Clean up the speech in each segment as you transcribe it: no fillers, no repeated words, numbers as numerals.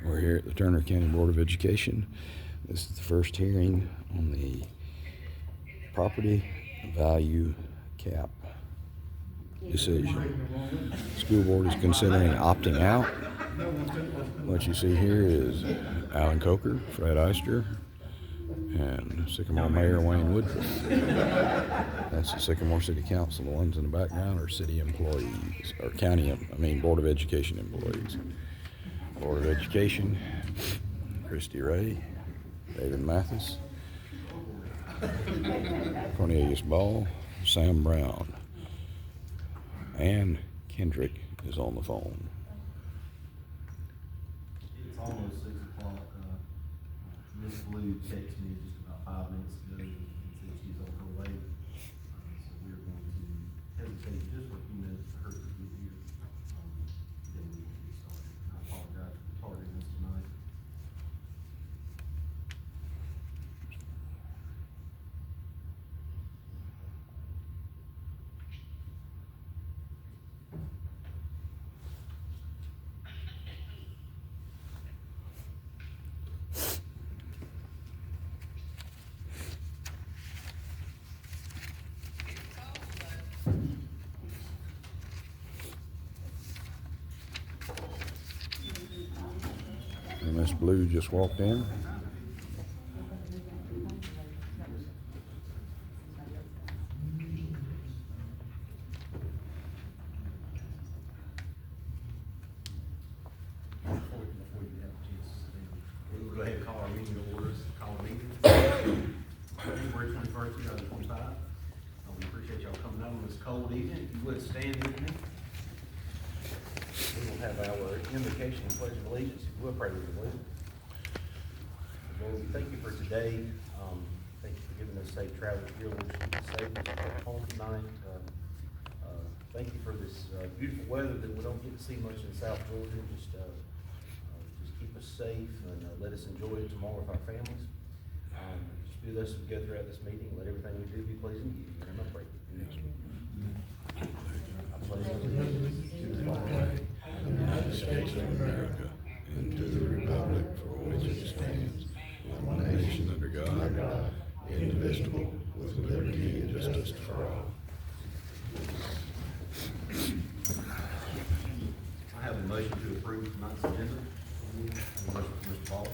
We're here at the Turner County Board of Education. This is the first hearing on the property value cap decision. School board is considering opting out. What you see here is Alan Coker, Fred Eister, and Sycamore Mayor Wayne Woodruff. That's the Sycamore City Council. The ones in the background are city employees, or Board of Education employees. Board of Education, Christy Ray, David Mathis, Cornelius Ball, Sam Brown, and Kendrick is on the phone. It's almost 6 o'clock. Miss Blue texted me just about 5 minutes ago and said she's on her way. So we're going to hesitate just for a few minutes for her to get here. Then we can get started. I apologize for the tardiness tonight. And Miss Blue just walked in. Before you have a chance to sit down, we'll go ahead and call our meeting to order. Call the meeting. February 21st, 2025. We appreciate y'all coming out on this cold evening. If you would stand with me. We will have our invocation and pledge of allegiance. If you will, pray with me. Lord, we thank you for today. Thank you for giving us safe travel here. Lord, keep us safe as we go home tonight. Thank you for this beautiful weather that we don't get to see much in South Georgia. Just keep us safe and let us enjoy it tomorrow with our families. Just be with us as we go throughout this meeting. Let everything we do be pleasing to you. And I pray. I pledge allegiance to the flag of the United States of America and to the republic for which it stands, one nation under God, indivisible, with liberty and justice for all. I have a motion to approve tonight's agenda. A motion from Mr. Ball.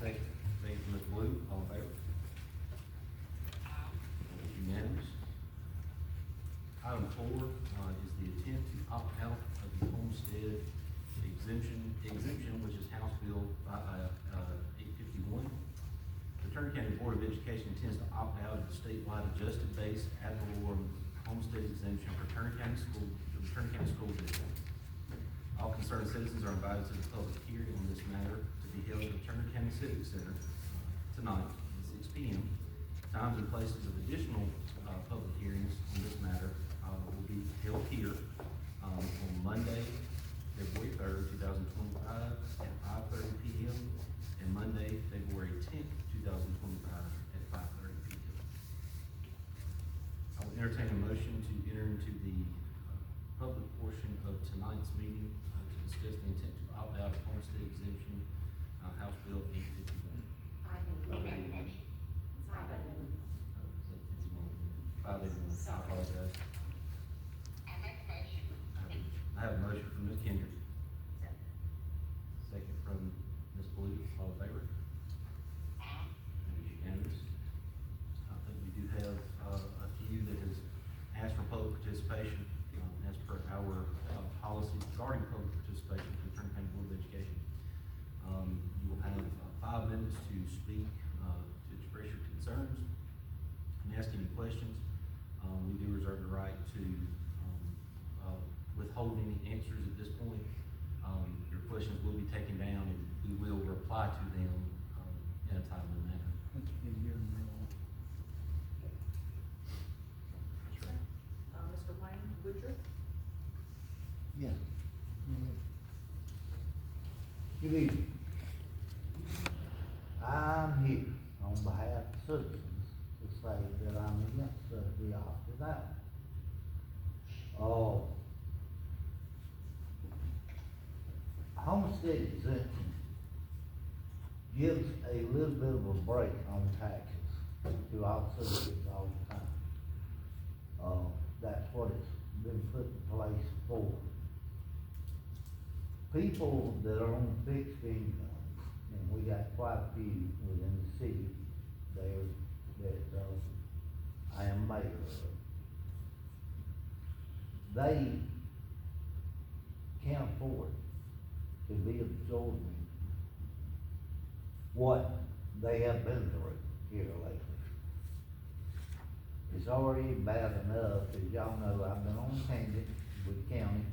Second from Ms. Blue. All in favor? Unanimous. Item 4 is the attempt to opt out of the homestead exemption, which is House Bill 851. The Turner County Board of Education intends to opt out of the statewide adjusted base ad valorem homestead exemption for Turner County School District. All concerned citizens are invited to the public hearing on this matter to be held at the Turner County Civic Center tonight at 6 p.m. Times and places of additional public hearings on this matter will be held here on Monday, February 3rd, 2025 at 5:30 p.m. and Monday, February 10th, 2025 at 5:30 p.m. I will entertain a motion to enter into the public portion of tonight's meeting to discuss the intent to opt out of homestead exemption, House Bill 851. I apologize. I have a motion from Ms. Kendrick. Second from Ms. Blue. All in favor? Unanimous. I think we do have a few that has asked for public participation as per our policy regarding public participation for the Turner County Board of Education. You will have 5 minutes to speak, to express your concerns and ask any questions. We do reserve the right to withhold any answers at this point. Your questions will be taken down and we will reply to them in a timely manner. Mr. Wayne Woodruff? Yeah. Good evening. I'm here on behalf of citizens to say that I'm against the opted out. homestead exemption gives a little bit of a break on taxes to all citizens all the time. That's what it's been put in place for. People that are on fixed income, and we got quite a few within the city there that, I am mayor of. They can't afford to be absorbing what they have been through here lately. It's already bad enough, as y'all know, I've been on tangent with county,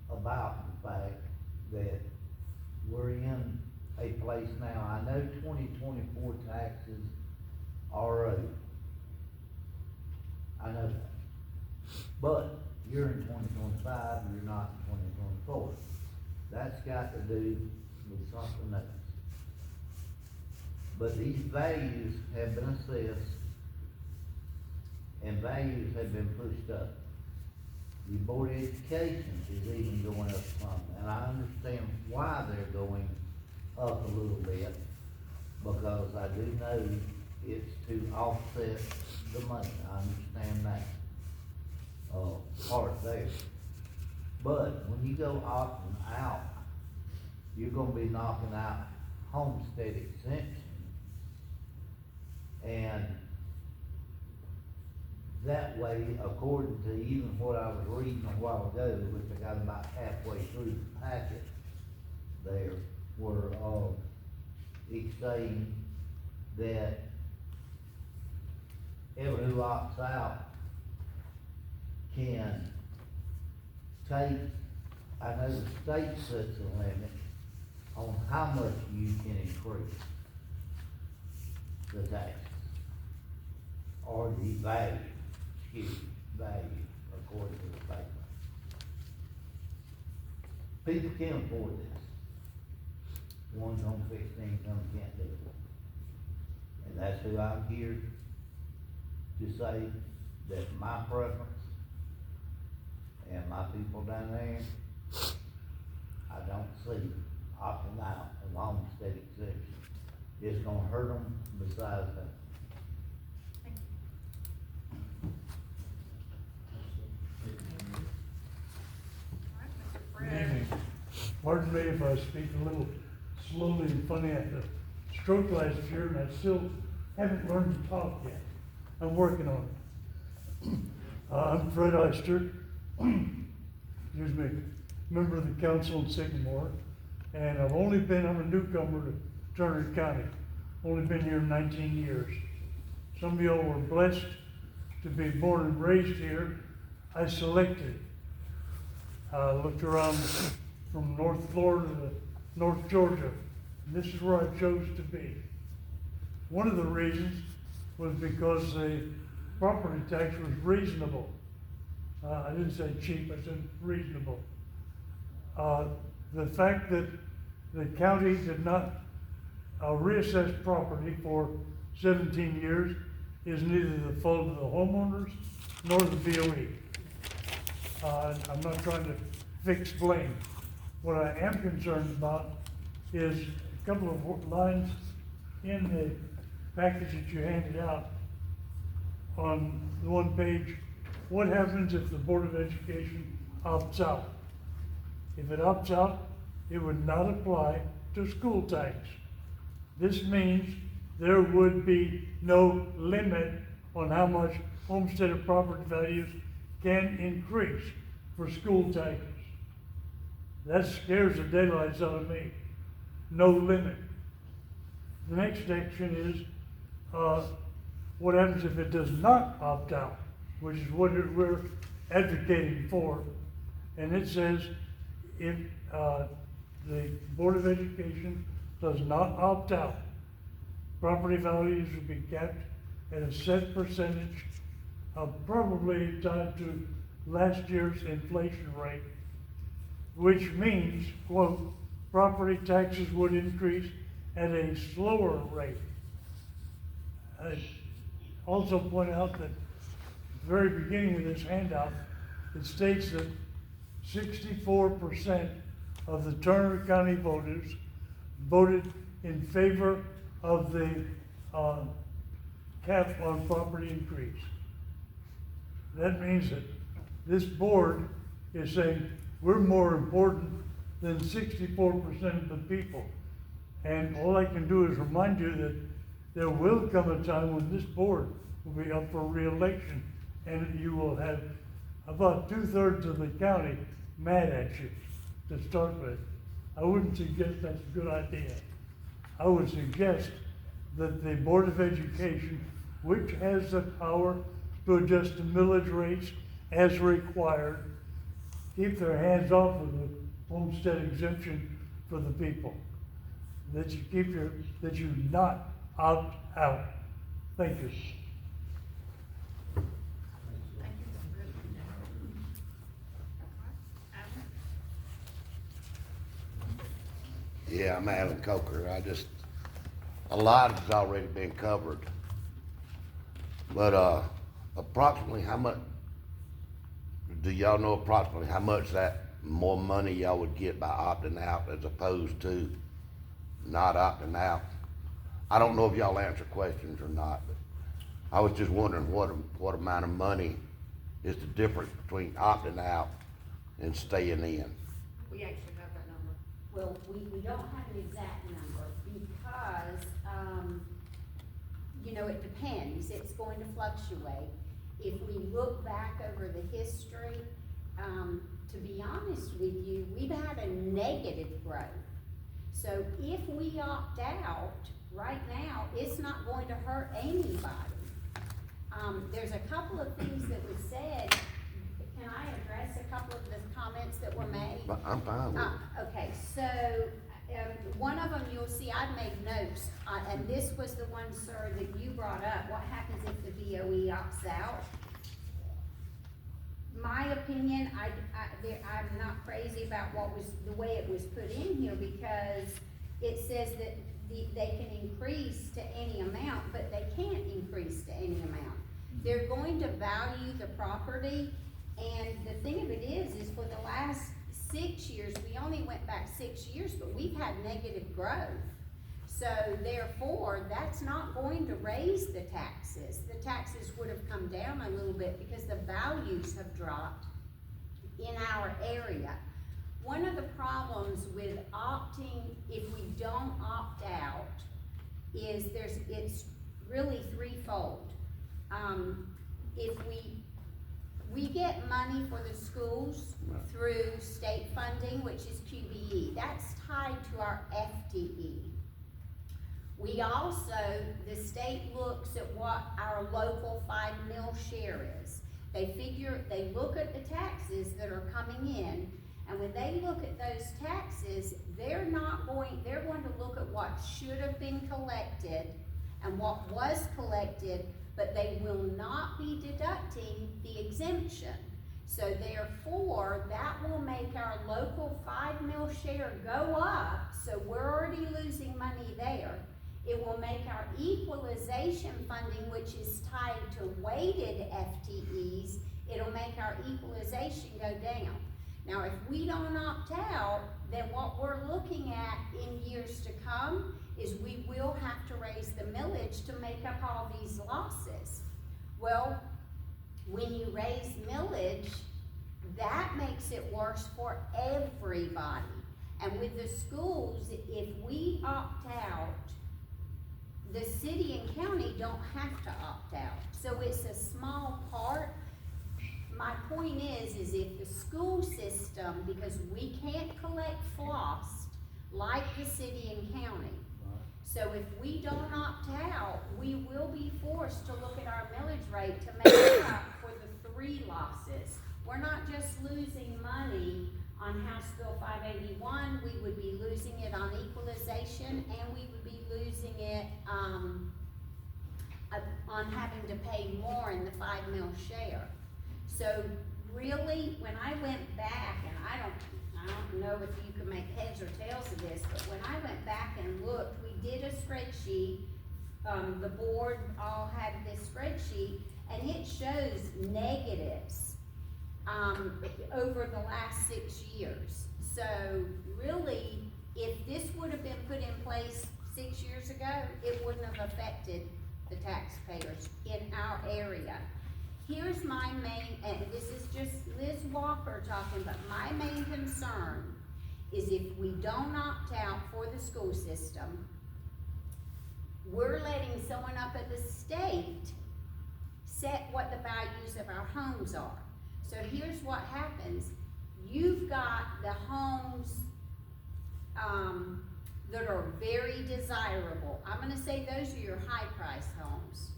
about the fact that we're in a place now, I know 2024 taxes are owed. I know that. But you're in 2025, you're not in 2024. That's got to do with something else. But these values have been assessed and values have been pushed up. The Board of Education is even going up some, and I understand why they're going up a little bit, because I do know it's to offset the money, I understand that, part there. But when you go opting out, you're gonna be knocking out homestead exemption. And that way, according to even what I was reading a while ago, which I got about halfway through the packet there, where, it's saying that everyone who opts out can take, I know the state sets a limit on how much you can increase the taxes, or the value, according to the paper. People can't afford this. Ones on fixed income can't do it. And that's who I'm here to say that my preference and my people down there, I don't see opting out of homestead exemption. It's gonna hurt them besides that. All right, Mr. Good Fred. evening. Pardon me if I speak a little slowly and funny. I had a stroke last year and I still haven't learned to talk yet. I'm working on it. I'm Fred Eister, excuse me, member of the council in Sycamore, and I'm a newcomer to Turner County. Only been here 19 years. Some of y'all were blessed to be born and raised here. I selected. I looked around from North Florida to North Georgia, and this is where I chose to be. One of the reasons was because the property tax was reasonable. I didn't say cheap, I said reasonable. The fact that the county did not reassess property for 17 years is neither the fault of the homeowners nor the BOE. I'm not trying to fix blame. What I am concerned about is a couple of lines in the package that you handed out on the one page. What happens if the Board of Education opts out? If it opts out, it would not apply to school tax. This means there would be no limit on how much homestead property values can increase for school taxes. That scares the daylights out of me. No limit. The next section is, what happens if it does not opt out, which is what we're advocating for. And it says, if the Board of Education does not opt out, property values will be capped at a set percentage of probably tied to last year's inflation rate, which means, quote, property taxes would increase at a slower rate. I also point out that at the very beginning of this handout, it states that 64% of the Turner County voters voted in favor of the cap on property increase. That means that this board is saying, we're more important than 64% of the people. And all I can do is remind you that there will come a time when this board will be up for re-election, and you will have about 2/3 of the county mad at you to start with. I wouldn't suggest that's a good idea. I would suggest that the Board of Education, which has the power to adjust the millage rates as required, keep their hands off of the homestead exemption for the people. That you not opt out. Thank you. Thank you, Mr. Britton. Alan? Yeah, I'm Alan Coker. A lot has already been covered. But, approximately how much, do y'all know approximately how much that more money y'all would get by opting out as opposed to not opting out? I don't know if y'all answer questions or not, but I was just wondering what amount of money is the difference between opting out and staying in? We actually have that number. Well, we don't have an exact number because, it depends, it's going to fluctuate. If we look back over the history, to be honest with you, we've had a negative growth. So if we opt out, right now, it's not going to hurt anybody. There's a couple of things that was said. Can I address a couple of the comments that were made? But I'm fine with it. Okay, so, one of them, you'll see I've made notes, and this was the one, sir, that you brought up. What happens if the BOE opts out? My opinion, I'm not crazy about the way it was put in here, because it says that they can increase to any amount, but they can't increase to any amount. They're going to value the property, and the thing of it is for the last 6 years, we only went back 6 years, but we've had negative growth. So therefore, that's not going to raise the taxes. The taxes would have come down a little bit because the values have dropped in our area. One of the problems with opting, if we don't opt out, is it's really threefold. If we get money for the schools through state funding, which is QBE. That's tied to our FTE. We also, the state looks at what our local 5 mil share is. They look at the taxes that are coming in, and when they look at those taxes, they're going to look at what should have been collected and what was collected, but they will not be deducting the exemption. So therefore, that will make our local 5 mil share go up, so we're already losing money there. It will make our equalization funding, which is tied to weighted FTEs, it'll make our equalization go down. Now, if we don't opt out, then what we're looking at in years to come is we will have to raise the millage to make up all these losses. Well, when you raise millage, that makes it worse for everybody. And with the schools, if we opt out, the city and county don't have to opt out. So it's a small part. My point is if the school system, because we can't collect floss like the city and county. So if we don't opt out, we will be forced to look at our millage rate to make up for the 3 losses. We're not just losing money on House Bill 581, we would be losing it on equalization, and we would be losing it on having to pay more in the 5 mil share. So really, when I went back, and I don't know if you can make heads or tails of this, but when I went back and looked, we did a spreadsheet. The board all had this spreadsheet, and it shows negatives over the last 6 years. So really, if this would have been put in place 6 years ago, it wouldn't have affected the taxpayers in our area. Here's my main, and this is just Liz Walker talking, but my main concern is if we don't opt out for the school system, we're letting someone up at the state set what the values of our homes are. So here's what happens. You've got the homes, that are very desirable. I'm gonna say those are your high-price homes.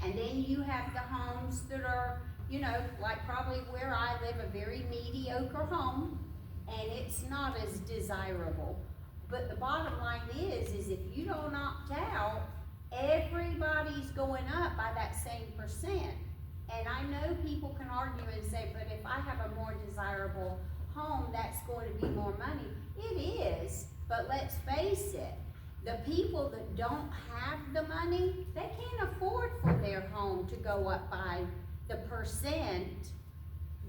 And then you have the homes that are, you know, like probably where I live, a very mediocre home, and it's not as desirable. But the bottom line is if you don't opt out, everybody's going up by that same percent. And I know people can argue and say, but if I have a more desirable home, that's going to be more money. It is, but let's face it, the people that don't have the money, they can't afford for their home to go up by the percent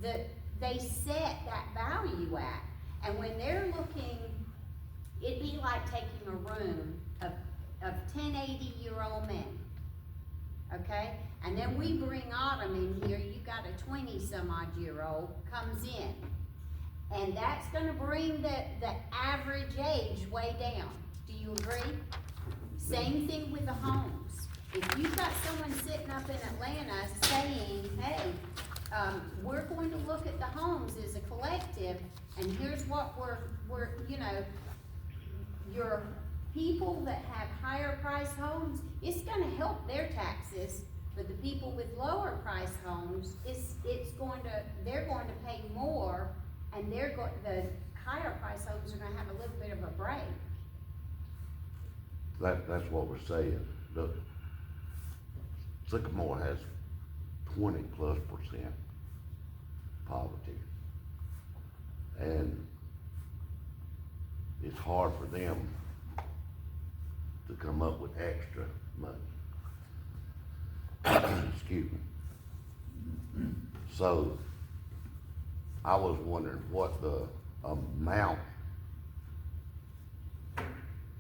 that they set that value at. And when they're looking, it'd be like taking a room of 10 80-year-old men, okay? And then we bring Autumn in here, you got a 20-some-odd-year-old comes in. And that's gonna bring the average age way down. Do you agree? Same thing with the homes. If you've got someone sitting up in Atlanta saying, hey, we're going to look at the homes as a collective, and here's what we're you know, your people that have higher price homes, it's gonna help their taxes, but the people with lower price homes, they're going to pay more, and the higher price homes are gonna have a little bit of a break. That's what we're saying. Look, Sycamore has 20+% poverty. And it's hard for them to come up with extra money. Excuse me. So, I was wondering what the amount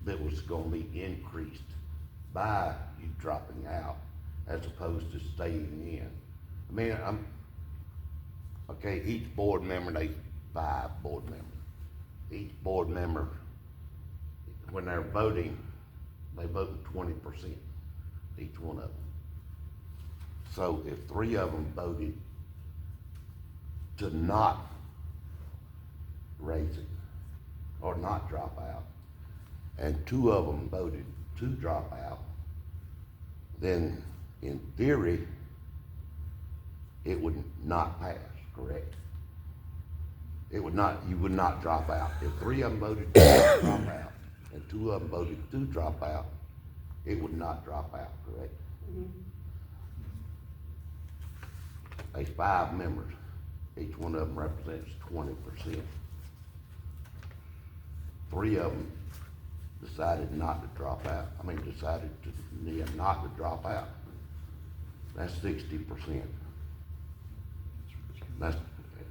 that was gonna be increased by you dropping out as opposed to staying in. I mean, okay, each board member, they 5 board members. Each board member, when they're voting, they vote 20%, each one of them. So if 3 of them voted to not raise it or not drop out, and 2 of them voted to drop out, then in theory, it would not pass, correct? It would not, you would not drop out. If 3 of them voted to drop out and 2 of them voted to drop out, it would not drop out, correct? Mm-hmm. There's 5 members. Each one of them represents 20%. 3 of them decided not to drop out. Decided to not to drop out. That's 60%.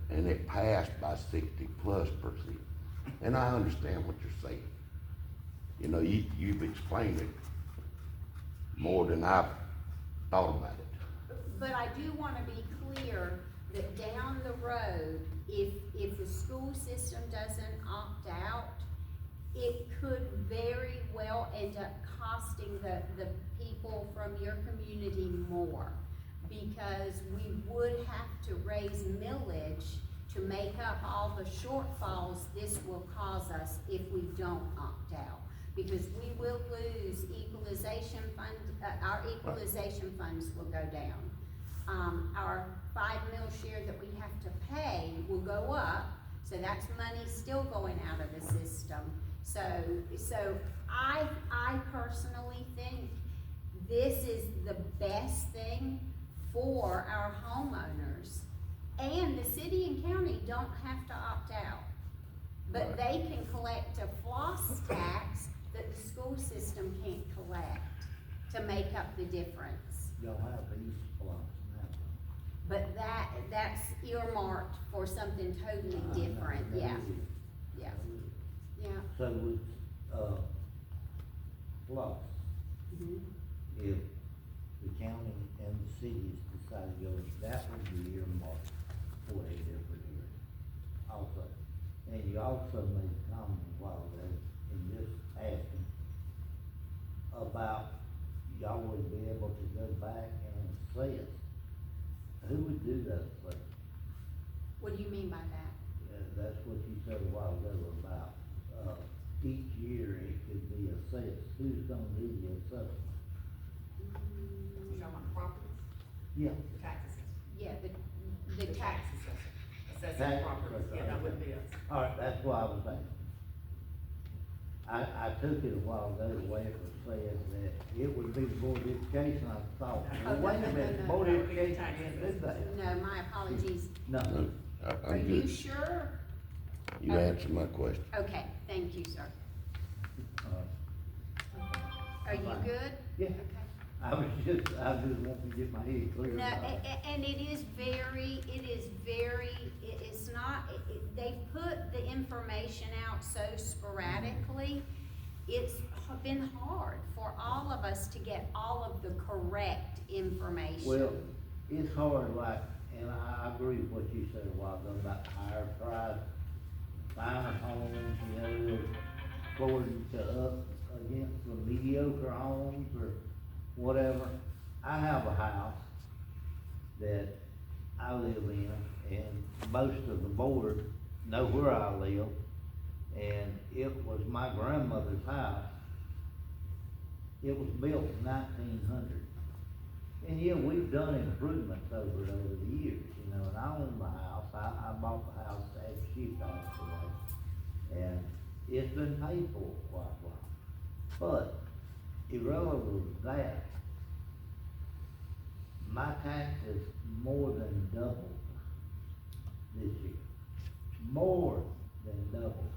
And it passed by 60+%. And I understand what you're saying. You know, you've explained it more than I've thought about it. But I do wanna be clear that down the road, if the school system doesn't opt out, it could very well end up costing the people from your community more, because we would have to raise millage to make up all the shortfalls this will cause us if we don't opt out. Because we will lose equalization fund, our equalization funds will go down. Our 5 mil share that we have to pay will go up, so that's money still going out of the system. So I personally think this is the best thing for our homeowners. And the city and county don't have to opt out, but they can collect a floss tax that the school system can't collect to make up the difference. Y'all have these blocks now. But that's earmarked for something totally different, yeah, yeah, yeah. So with, plus, Mhm. if the county and the cities decide to go, that would be earmarked for a different area also. And you also made a comment a while ago in this asking about y'all would be able to go back and assess. Who would do those things? What do you mean by that? That's what you said a while ago about, each year it could be assessed. Who's gonna do the assessment? You talking about properties, Yeah. the taxes, Yeah, the the tax, tax assessor, assessing Tax properties, assessor, yeah, that okay. wouldn't be us. All right, that's what I was thinking. I took it a while ago, the way it was said, that it would be the Board of Education, I thought, well, wait a minute, the Board of Education can't do that. no, my apologies. No, No, Are I'm you good. sure? You answered my question. Okay, thank you, sir. Are you Fine. good? Yeah. Okay. I just wanting to get my head clear No, about it. and it is very, it's not, they put the information out so sporadically. It's been hard for all of us to get all of the correct information. Well, it's hard, like, and I agree with what you said a while ago about higher price, finer homes, you know, according to up against the mediocre homes or whatever. I have a house that I live in, and most of the board know where I live, and it was my grandmother's house. It was built in 1900. And yeah, we've done improvements over the years, you know, and I own the house, I bought the house after she passed away. And it's been paid for quite a while. But irrelevant to that, my taxes more than doubled this year. More than doubled.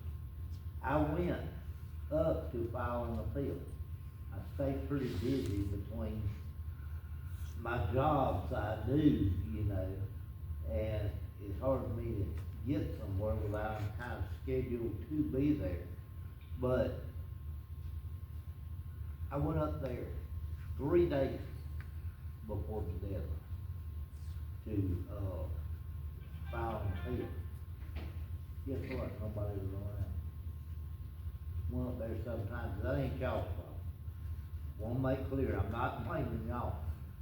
I went up to filing appeal. I stayed pretty busy between my jobs I do, you know, and it's hard for me to get somewhere without I'm kind of scheduled to be there. But I went up there 3 days before the deadline to, file an appeal. Guess what? Nobody was around. Went up there sometimes, that ain't y'all's fault. Wanna make clear, I'm not blaming y'all,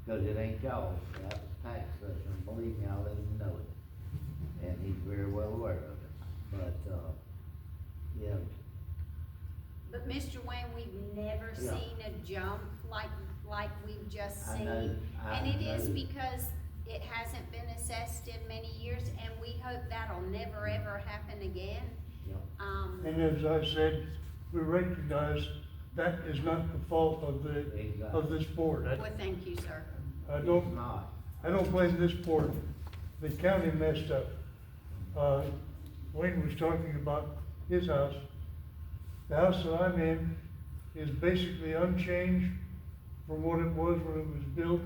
cause it ain't y'all, that was tax session, believe me, I'll let him know it. And he's very well aware of it, but, yeah, But Mr. Wayne, we've never Yeah. seen a jump like we've just I seen. know, I And it is know. because it hasn't been assessed in many years, and we hope that'll never, ever happen again. yeah. And as I said, we recognize that is not the fault of this board. Well, thank you, sir. I It's don't, not. I don't blame this board. The county messed up. Wayne was talking about his house. The house that I'm in is basically unchanged from what it was when it was built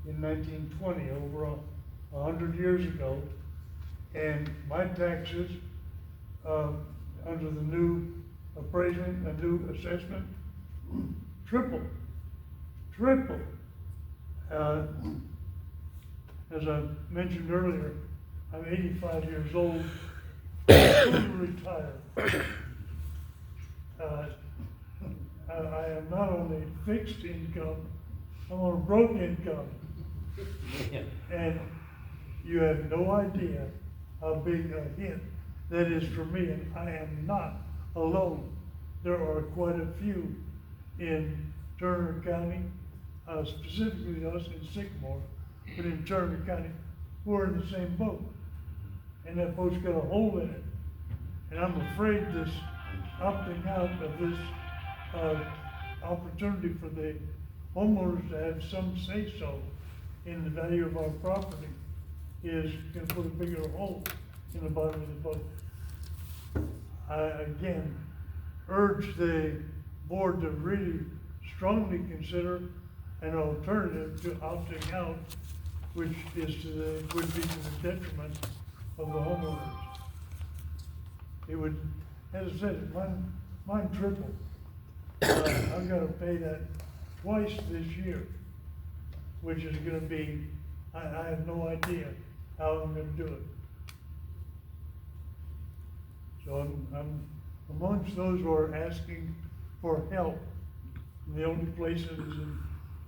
in 1920, over 100 years ago. And my taxes, under the new appraisement, a new assessment, tripled. As I mentioned earlier, I'm 85 years old, retired. I am not on a fixed income, I'm on a broke income. Yeah. And you have no idea how big a hit that is for me, and I am not alone. There are quite a few in Turner County, specifically us in Sycamore, but in Turner County, who are in the same boat. And that boat's got a hole in it. And I'm afraid this opting out of this, opportunity for the homeowners to have some say-so in the value of our property is gonna put a bigger hole in the bottom of the boat. I, again, urge the board to really strongly consider an alternative to opting out which is to the, would be to the detriment of the homeowners. It would, as I said, mine tripled. I've gotta pay that twice this year, which is gonna be, I have no idea how I'm gonna do it. So I'm amongst those who are asking for help. And the only place that is in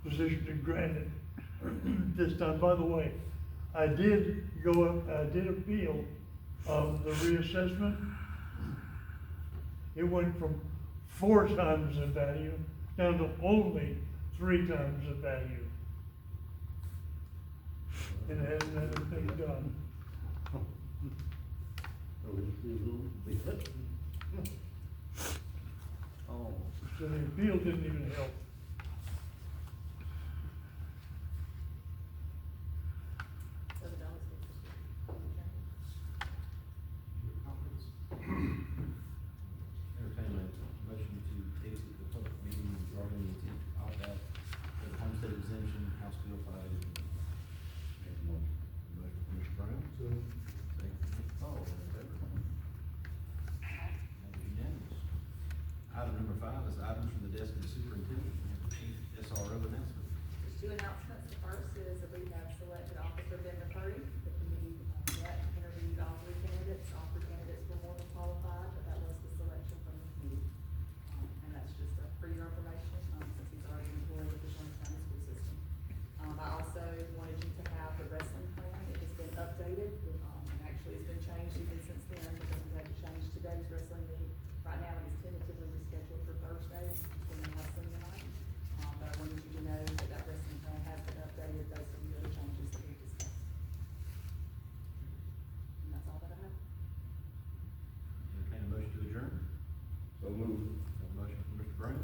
position to grant it this time. By the way, I did appeal of the reassessment. It went from 4 times the value down to only 3 times the value. And it hasn't had anything done. Oh, So the appeal didn't even help. So the dollars get Entertain a motion to exit the public meeting regarding the intent to opt out of the homestead exemption, House Bill 5. Motion from Mr. Brown. Second from Mr. Paul, all in favor? That is unanimous. Item number 5 is items from the desk of the superintendent. We have the chief SRO announcement. There's 2 announcements. The first is that we have selected Officer Ben McCurdy. The committee met, interviewed all 3 candidates. All 3 candidates were more than qualified, but that was the selection from the committee. And that's just for your information, since he's already employed with the Jones County School System. I also wanted you to have the wrestling plan. It has been updated, and actually it's been changed even since then, because we had to change today's wrestling meeting. Right now, it is tentatively rescheduled for Thursday, when we have some tonight. But I wanted you to know that that wrestling plan has been updated based on the other changes that we discussed. And that's all that I have. Entertain a motion to adjourn. So moved. Have a motion from Mr. Brown.